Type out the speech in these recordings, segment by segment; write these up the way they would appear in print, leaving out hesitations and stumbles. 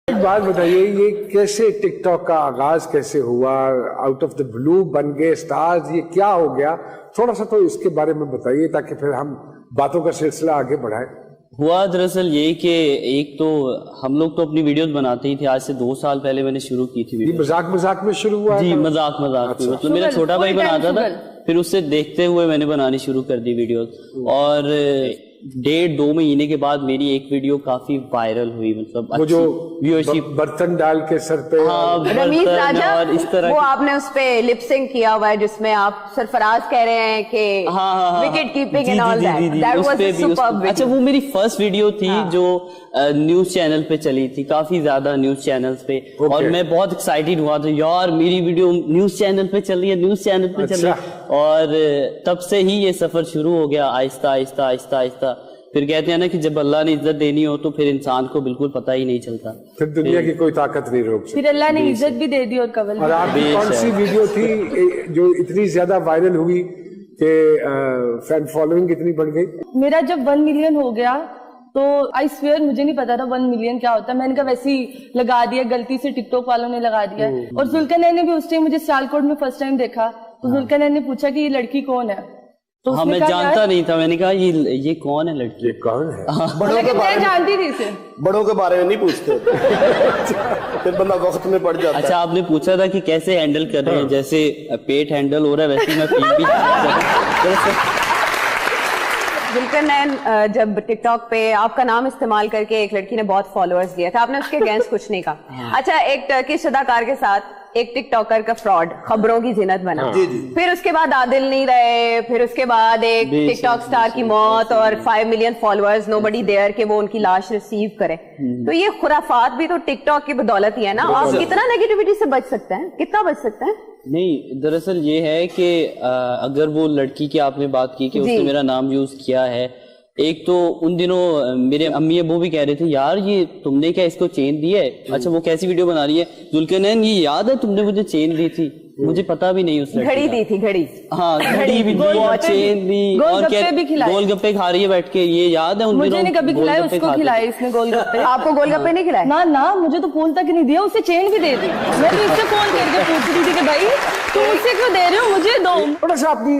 ایک بات بتائیے, یہ کیسے ٹک ٹاک کا آغاز کیسے ہوا, آؤٹ آف دا بلو بن گئے اسٹارز, یہ کیا ہو گیا؟ تھوڑا سا تو اس کے بارے میں بتائیے تاکہ پھر ہم باتوں کا سلسلہ آگے بڑھائیں. ہوا دراصل یہ کہ ایک تو ہم لوگ تو اپنی ویڈیوز بناتے ہی تھے, آج سے 2 سال پہلے میں نے شروع کی تھی ویڈیو. مذاق میں شروع ہوا؟ جی مذاق میں, مطلب میرا چھوٹا بھائی بناتا تھا, پھر اس سے دیکھتے ہوئے میں نے بنانی شروع کر دی ویڈیوز, اور 1.5-2 مہینے کے بعد میری ایک ویڈیو کافی وائرل ہوئی, مطلب وہ جو برتن ڈال کے سر پہ رمیز راجہ, وہ آپ نے اس پہ لپ سنک کیا ہوا ہے جس میں آپ سرفراز کہہ رہے ہیں کہ wicket keeping and all that was superb. اچھا وہ میری فرسٹ ویڈیو تھی جو نیوز چینل پہ چلی تھی, کافی زیادہ نیوز چینلز پہ, اور میں بہت ایکسائٹیڈ ہوا تھا یار میری ویڈیو نیوز چینل پہ چل رہی ہے, نیوز چینل پہ چل رہی ہے. اور تب سے ہی یہ سفر شروع ہو گیا آہستہ آہستہ آہستہ آہستہ. پھر کہتے ہیں نا کہ جب اللہ نے عزت دینی ہو تو پھر انسان کو بالکل پتہ ہی نہیں چلتا, پھر دنیا کی کوئی طاقت نہیں روک سکتی. پھر اللہ نے عزت بھی دے دی اور قبول. اور آپ کی کون سی ویڈیو تھی جو اتنی زیادہ وائرل ہوئی کہ فین فالوئنگ اتنی بڑھ گئی؟ میرا جب 1 ملین ہو گیا تو آئی سویئر مجھے نہیں پتا تھا 1 ملین کیا ہوتا ہے. میں نے کہا ویسے ہی لگا دیا, غلطی سے ٹک ٹاک والوں نے لگا دیا. اور ذوالقرنین نے بھی اس ٹائم مجھے سیالکوٹ میں فرسٹ ٹائم دیکھا, تو ذوالقرنین نے پوچھا کہ یہ لڑکی کون ہے, تو ہاں میں جانتا نہیں تھا, میں نے کہا یہ کون ہے لڑکی, یہ کون ہے؟ بڑوں کے بارے میں جانتی تھی اسے, بڑوں کے بارے میں نہیں پوچھتے, پھر بندہ وقت میں پڑ جاتا ہے. اچھا آپ نے پوچھا تھا کہ کیسے ہینڈل کر رہے ہیں, جیسے پیٹ ہینڈل ہو رہا ہے ویسے میں پیٹ بھی. ذوالقرنین جب ٹک ٹاک پہ آپ کا نام استعمال کر کے ایک لڑکی نے بہت فالوورز دیا تھا, آپ نے اس کے اگینسٹ کچھ نہیں کہا. اچھا ایک ٹرکش اداکار کے ساتھ ایک ٹک ٹاکر کا فراڈ خبروں کی زینت بنا, پھر اس کے بعد عادل نہیں رہے, پھر اس کے بعد ایک ٹک ٹاک سٹار کی موت اور 5 million followers, no buddy there کہ وہ ان کی لاش ریسیو کرے. تو یہ خرافات بھی تو ٹک ٹاک کی بدولت ہی ہے نا. آپ کتنا نیگیٹیوٹی سے بچ سکتے ہیں, کتنا بچ سکتے ہیں؟ نہیں دراصل یہ ہے کہ اگر وہ لڑکی کی آپ نے بات کی کہ اس نے میرا نام یوز کیا ہے, ایک تو ان دنوں میرے امی ابو بھی کہہ رہے تھے یار یہ تم نے کیا اس کو چین دی ہے. اچھا وہ کیسی ویڈیو بنا رہی ہے, ذوالقرنین یہ یاد ہے تم نے مجھے چین دی تھی, مجھے پتا بھی نہیں اس گھڑی دی تھی, گھڑی, ہاں گھڑی بھی دی, چین دی, اور گول گپے کھا رہی ہے بیٹھ کے, یہ یاد ہے ان دنوں؟ مجھے نہیں کبھی کھلائے, اس کو کھلائے اس نے گول گپے. آپ کو گول گپے نہیں کھلائے؟ نہ نہ, مجھے تو فون تک نہیں دیا, اسے چین بھی دے دی. میں تو اس سے فون کر کے پوچھ رہی تھی کہ بھائی تم اس سے کیوں دے رہے ہو, مجھے دو. تھوڑا سا اپنی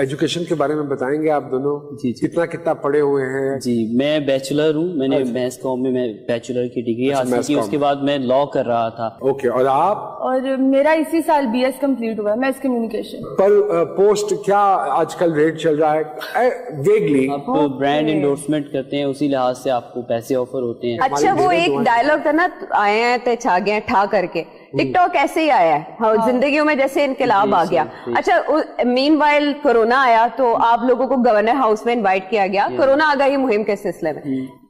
ایجوکیشن کے بارے میں بتائیں گے آپ دونوں؟ جی کتنا پڑھے ہوئے ہیں؟ جی میں بیچلر ہوں, میں نے میس کام میں بیچلر کی ڈگری حاصل کی, اس کے بعد میں لا کر رہا تھا. اوکے, اور آپ؟ اور میرا اسی سال BS کمپلیٹ ہوا ہے, میس کمیونیکیشن. پر پوسٹ کیا آج کل ریٹ چل رہا ہے ویگلی؟ آپ برانڈ انڈورسمنٹ کرتے ہیں, اسی لحاظ سے آپ کو پیسے آفر ہوتے ہیں. اچھا وہ ایک ڈائلگ تھا نا, آئے ہیں تے چھا گئے ٹھا کر کے, ٹک ٹاک ایسے ہی آیا ہے زندگیوں میں جیسے انقلاب آ گیا. اچھا مین وائل کورونا آیا تو آپ لوگوں کو گورنر ہاؤس میں انوائٹ کیا گیا کورونا آگاہی مہم کے سلسلے میں.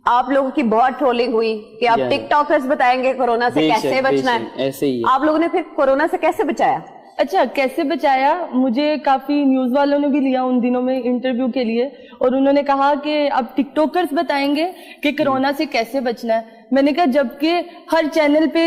آپ لوگوں کی بہت ٹرولنگ ہوئی کہ آپ ٹک ٹاکرز بتائیں گے کورونا سے کیسے بچنا ہے. آپ لوگوں نے پھر کورونا سے کیسے بچایا؟ اچھا کیسے بچایا, مجھے کافی نیوز والوں نے بھی لیا ان دنوں میں انٹرویو کے لیے, اور انہوں نے کہا کہ اب ٹک ٹاکرز بتائیں گے کہ کورونا سے کیسے بچنا ہے. میں نے کہا جبکہ ہر چینل پہ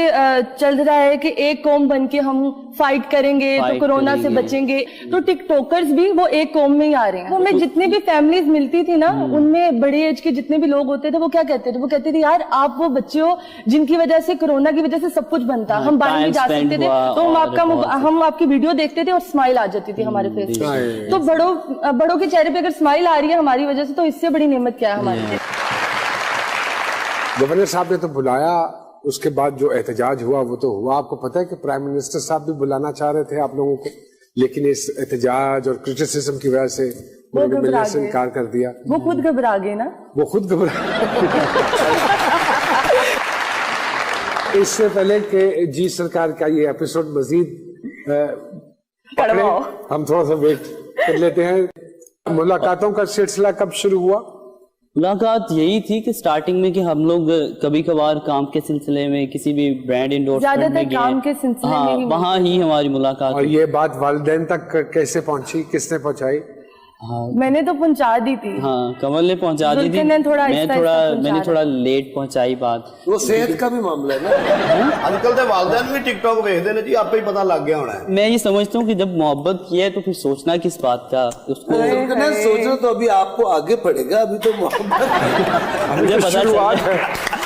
چل رہا ہے کہ ایک قوم بن کے ہم فائٹ کریں گے تو کورونا سے بچیں گے, تو ٹک ٹاکرز بھی وہ ایک قوم میں ہی آ رہے ہیں. ہمیں جتنی بھی فیملیز ملتی تھی نا, ان میں بڑے ایج کے جتنے بھی لوگ ہوتے تھے وہ کیا کہتے تھے, وہ کہتے تھے یار آپ وہ بچے ہو جن کی وجہ سے کورونا کی وجہ سے سب کچھ بنتا, ہم باہر نہیں جا سکتے تھے, تو ہم آپ کی ویڈیو دیکھتے تھے اور اسمائل آ جاتی تھی ہمارے فیس پہ. تو بڑوں کے چہرے پہ اگر اسمائل آ رہی ہے ہماری وجہ سے, تو اس سے بڑی نعمت کیا ہے ہماری. گورنر صاحب نے تو بلایا, اس کے بعد جو احتجاج ہوا وہ تو ہوا. آپ کو پتہ ہے کہ پرائم منسٹر صاحب بھی بلانا چاہ رہے تھے آپ لوگوں کو, لیکن اس احتجاج اور کرٹیسزم کی وجہ سے انہوں نے ملنے سے انکار کر دیا. وہ خود گھبرا گئے نا, وہ خود گھبرا. اس سے پہلے کہ جی سرکار کا یہ ایپیسوڈ مزید ہم تھوڑا سا ویٹ کر لیتے ہیں. ملاقاتوں کا سلسلہ کب شروع ہوا؟ ملاقات یہی تھی کہ سٹارٹنگ میں کہ ہم لوگ کبھی کبھار کام کے سلسلے میں کسی بھی برانڈ انڈورسمنٹ میں گئے, وہاں ہی ہماری ملاقات. اور یہ بات والدین تک کیسے پہنچی, کس نے پہنچائی؟ میں نے تو پہنچا دی تھی. ہاں کمل نے پہنچا دی تھی, میں نے تھوڑا لیٹ پہنچائی بات. وہ صحت کا بھی معاملہ ہے نا, آج کل تو والدین بھی ٹک ٹاک دیکھتے ہیں جی, آپ کو ہی پتہ لگ گیا ہونا ہے. میں یہ سمجھتا ہوں کہ جب محبت کی ہے تو پھر سوچنا کس بات کا, اس کو سوچنا تو ابھی آپ کو آگے پڑے گا, ابھی تو محبت مجھے پتا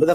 ਉਹਦਾ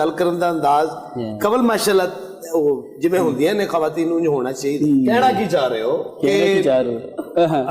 ਗੱਲ ਕਰਨ ਦਾ ਅੰਦਾਜ਼, ਕਵਲ ਮਾਸ਼ਾਅੱਲਾ ਜਿਵੇਂ ਹੁੰਦੀਆਂ ਨੇ ਖਵਾਤੀਨ ਨੂੰ ਹੋਣਾ ਚਾਹੀਦਾ। ਕਹਿਣਾ ਕੀ ਚਾਹ ਰਹੇ ਹੋ?